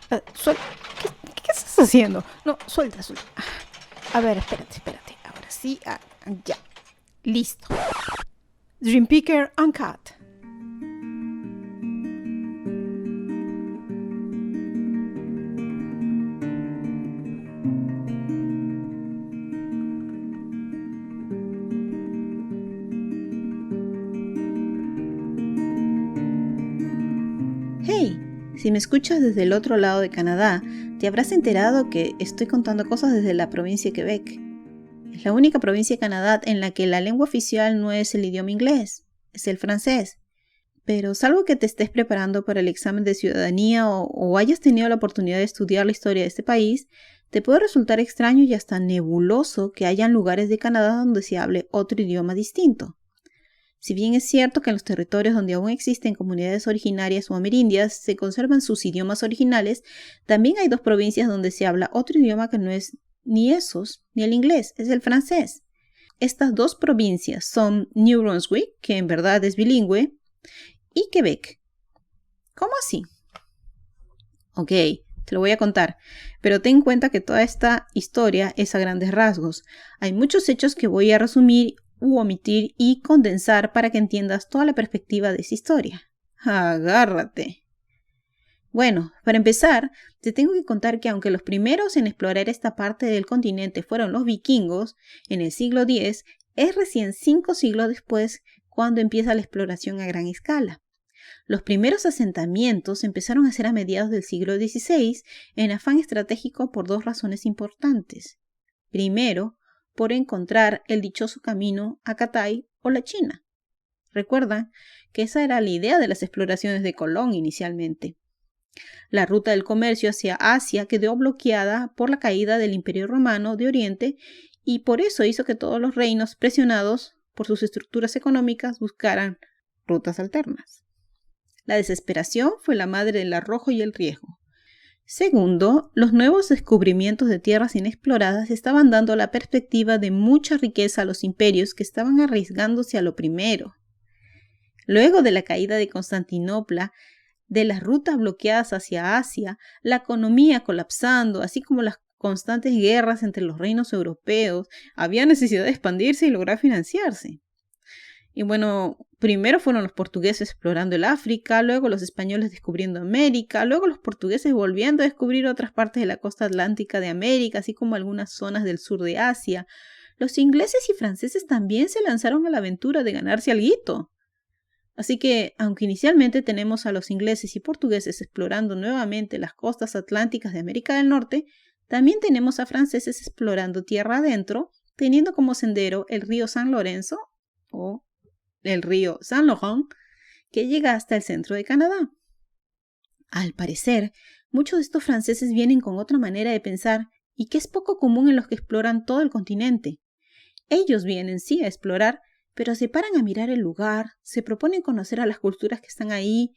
¿Qué estás haciendo? No, suelta. A ver, espérate. Ahora sí, ya. Listo. Dream Picker Uncut. Hey, si me escuchas desde el otro lado de Canadá, te habrás enterado que estoy contando cosas desde la provincia de Quebec. Es la única provincia de Canadá en la que la lengua oficial no es el idioma inglés, es el francés. Pero salvo que te estés preparando para el examen de ciudadanía o hayas tenido la oportunidad de estudiar la historia de este país, te puede resultar extraño y hasta nebuloso que hayan lugares de Canadá donde se hable otro idioma distinto. Si bien es cierto que en los territorios donde aún existen comunidades originarias o amerindias se conservan sus idiomas originales, también hay dos provincias donde se habla otro idioma que no es ni esos ni el inglés, es el francés. Estas dos provincias son New Brunswick, que en verdad es bilingüe, y Quebec. ¿Cómo así? Ok, te lo voy a contar, pero ten en cuenta que toda esta historia es a grandes rasgos. Hay muchos hechos que voy a resumir u omitir y condensar para que entiendas toda la perspectiva de esa historia. Agárrate. Bueno, para empezar, te tengo que contar que aunque los primeros en explorar esta parte del continente fueron los vikingos, en el siglo X, es recién 5 siglos después cuando empieza la exploración a gran escala. Los primeros asentamientos empezaron a ser a mediados del siglo XVI en afán estratégico por dos razones importantes. Primero, por encontrar el dichoso camino a Cathay o la China. Recuerda que esa era la idea de las exploraciones de Colón inicialmente. La ruta del comercio hacia Asia quedó bloqueada por la caída del Imperio Romano de Oriente y por eso hizo que todos los reinos presionados por sus estructuras económicas buscaran rutas alternas. La desesperación fue la madre del arrojo y el riesgo. Segundo, los nuevos descubrimientos de tierras inexploradas estaban dando la perspectiva de mucha riqueza a los imperios que estaban arriesgándose a lo primero. Luego de la caída de Constantinopla, de las rutas bloqueadas hacia Asia, la economía colapsando, así como las constantes guerras entre los reinos europeos, había necesidad de expandirse y lograr financiarse. Y bueno, primero fueron los portugueses explorando el África, luego los españoles descubriendo América, luego los portugueses volviendo a descubrir otras partes de la costa atlántica de América, así como algunas zonas del sur de Asia. Los ingleses y franceses también se lanzaron a la aventura de ganarse alguito. Así que, aunque inicialmente tenemos a los ingleses y portugueses explorando nuevamente las costas atlánticas de América del Norte, también tenemos a franceses explorando tierra adentro, teniendo como sendero el río San Lorenzo o el río Saint Laurent, que llega hasta el centro de Canadá. Al parecer, muchos de estos franceses vienen con otra manera de pensar y que es poco común en los que exploran todo el continente. Ellos vienen, sí, a explorar, pero se paran a mirar el lugar, se proponen conocer a las culturas que están ahí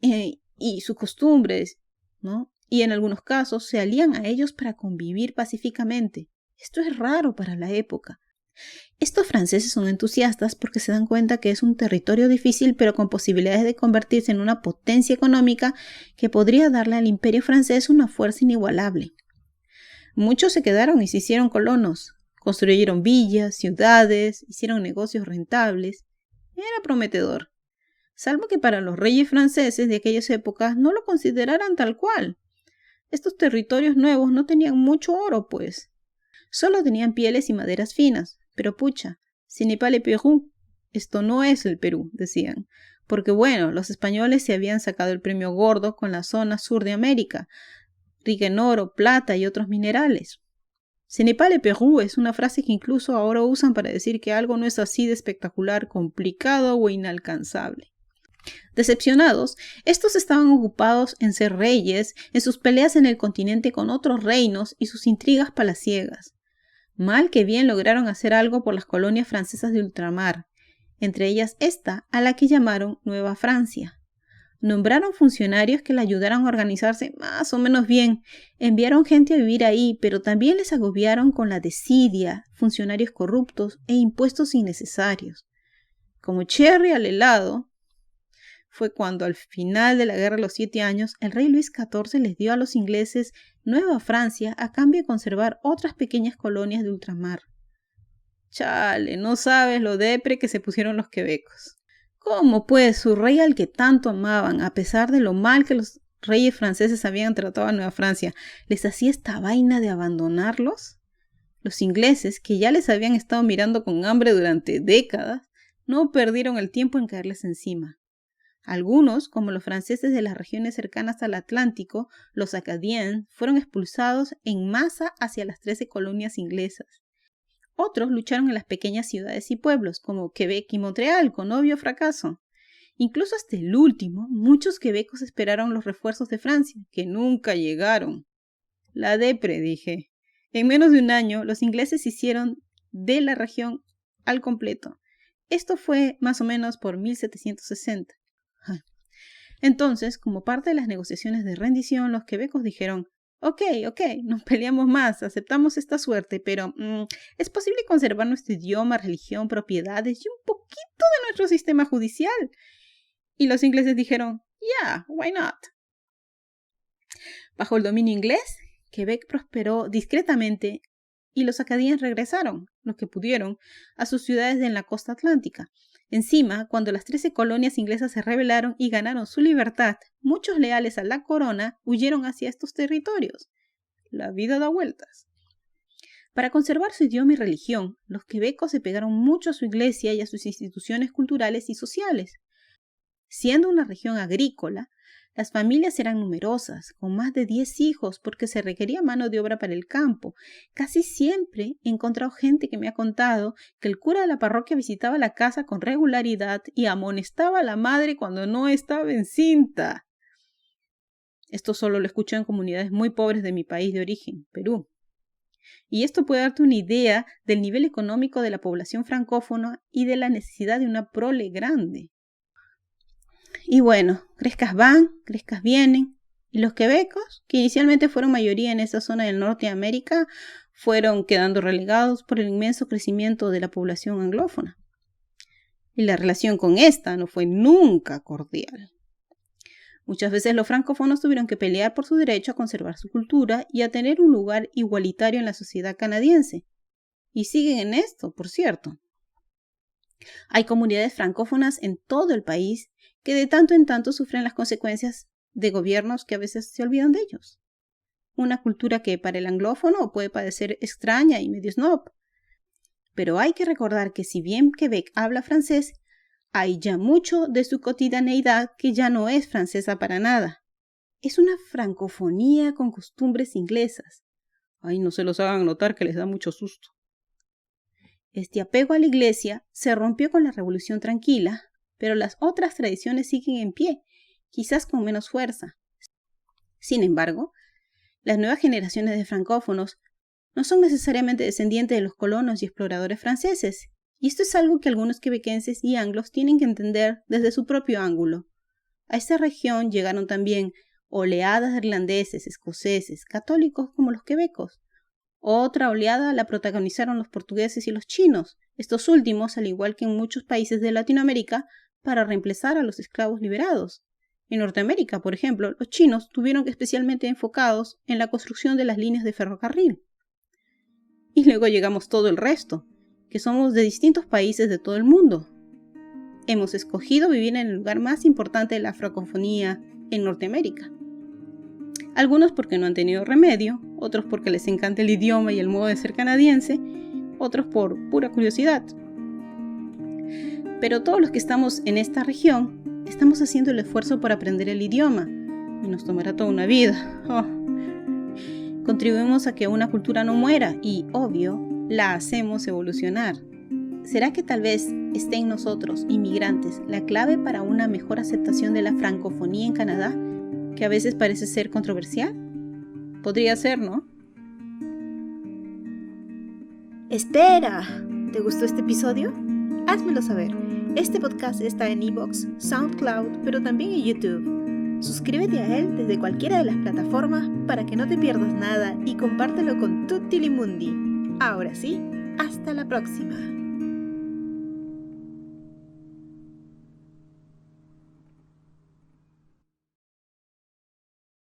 y sus costumbres, ¿no? Y en algunos casos se alían a ellos para convivir pacíficamente. Esto es raro para la época. Estos franceses son entusiastas porque se dan cuenta que es un territorio difícil pero con posibilidades de convertirse en una potencia económica que podría darle al imperio francés una fuerza inigualable. Muchos se quedaron y se hicieron colonos, construyeron villas, ciudades, hicieron negocios rentables. Era prometedor, salvo que para los reyes franceses de aquellas épocas no lo consideraran tal cual. Estos territorios nuevos no tenían mucho oro, pues. Solo tenían pieles y maderas finas. Pero pucha, ce n'est pas le Pérou. Esto no es el Perú, decían. Porque bueno, los españoles se habían sacado el premio gordo con la zona sur de América, rica en oro, plata y otros minerales. Ce n'est pas le Pérou es una frase que incluso ahora usan para decir que algo no es así de espectacular, complicado o inalcanzable. Decepcionados, estos estaban ocupados en ser reyes, en sus peleas en el continente con otros reinos y sus intrigas palaciegas. Mal que bien lograron hacer algo por las colonias francesas de ultramar, entre ellas esta, a la que llamaron Nueva Francia. Nombraron funcionarios que la ayudaron a organizarse más o menos bien, enviaron gente a vivir ahí, pero también les agobiaron con la desidia, funcionarios corruptos e impuestos innecesarios. Como cherry al helado, fue cuando al final de la Guerra de los 7 años el rey Luis XIV les dio a los ingleses Nueva Francia a cambio de conservar otras pequeñas colonias de ultramar. Chale, no sabes lo depre que se pusieron los quebecos. ¿Cómo pues su rey al que tanto amaban, a pesar de lo mal que los reyes franceses habían tratado a Nueva Francia, les hacía esta vaina de abandonarlos? Los ingleses, que ya les habían estado mirando con hambre durante décadas, no perdieron el tiempo en caerles encima. Algunos, como los franceses de las regiones cercanas al Atlántico, los acadiens, fueron expulsados en masa hacia las 13 colonias inglesas. Otros lucharon en las pequeñas ciudades y pueblos, como Quebec y Montreal, con obvio fracaso. Incluso hasta el último, muchos quebecos esperaron los refuerzos de Francia, que nunca llegaron. La depre, dije. En menos de un año, los ingleses se hicieron de la región al completo. Esto fue más o menos por 1760. Entonces, como parte de las negociaciones de rendición, los quebecos dijeron: Ok, nos peleamos más, aceptamos esta suerte, pero ¿es posible conservar nuestro idioma, religión, propiedades y un poquito de nuestro sistema judicial? Y los ingleses dijeron: Yeah, why not? Bajo el dominio inglés, Quebec prosperó discretamente y los acadiens regresaron, los que pudieron, a sus ciudades en la costa atlántica. Encima, cuando las 13 colonias inglesas se rebelaron y ganaron su libertad, muchos leales a la corona huyeron hacia estos territorios. La vida da vueltas. Para conservar su idioma y religión, los quebecos se pegaron mucho a su iglesia y a sus instituciones culturales y sociales. Siendo una región agrícola, las familias eran numerosas, con más de 10 hijos, porque se requería mano de obra para el campo. Casi siempre he encontrado gente que me ha contado que el cura de la parroquia visitaba la casa con regularidad y amonestaba a la madre cuando no estaba encinta. Esto solo lo escucho en comunidades muy pobres de mi país de origen, Perú. Y esto puede darte una idea del nivel económico de la población francófona y de la necesidad de una prole grande. Y bueno, crescas van, crescas vienen, y los quebecos, que inicialmente fueron mayoría en esa zona del norte de América, fueron quedando relegados por el inmenso crecimiento de la población anglófona. Y la relación con esta no fue nunca cordial. Muchas veces los francófonos tuvieron que pelear por su derecho a conservar su cultura y a tener un lugar igualitario en la sociedad canadiense. Y siguen en esto, por cierto. Hay comunidades francófonas en todo el país que de tanto en tanto sufren las consecuencias de gobiernos que a veces se olvidan de ellos. Una cultura que para el anglófono puede parecer extraña y medio snob. Pero hay que recordar que si bien Quebec habla francés, hay ya mucho de su cotidianeidad que ya no es francesa para nada. Es una francofonía con costumbres inglesas. Ay, no se los hagan notar que les da mucho susto. Este apego a la iglesia se rompió con la Revolución Tranquila, pero las otras tradiciones siguen en pie, quizás con menos fuerza. Sin embargo, las nuevas generaciones de francófonos no son necesariamente descendientes de los colonos y exploradores franceses, y esto es algo que algunos quebequenses y anglos tienen que entender desde su propio ángulo. A esta región llegaron también oleadas de irlandeses, escoceses, católicos como los quebecos. Otra oleada la protagonizaron los portugueses y los chinos, estos últimos, al igual que en muchos países de Latinoamérica, para reemplazar a los esclavos liberados. En Norteamérica, por ejemplo, los chinos estuvieron especialmente enfocados en la construcción de las líneas de ferrocarril. Y luego llegamos todo el resto, que somos de distintos países de todo el mundo. Hemos escogido vivir en el lugar más importante de la francofonía en Norteamérica. Algunos porque no han tenido remedio, otros porque les encanta el idioma y el modo de ser canadiense, otros por pura curiosidad. Pero todos los que estamos en esta región estamos haciendo el esfuerzo por aprender el idioma y nos tomará toda una vida. Contribuimos a que una cultura no muera y, obvio, la hacemos evolucionar. ¿Será que tal vez esté en nosotros, inmigrantes, la clave para una mejor aceptación de la francofonía en Canadá, que a veces parece ser controversial? Podría ser, ¿no? ¡Espera! ¿Te gustó este episodio? Házmelo saber. Este podcast está en iVoox, SoundCloud, pero también en YouTube. Suscríbete a él desde cualquiera de las plataformas para que no te pierdas nada y compártelo con tutti li mundi. Ahora sí, hasta la próxima.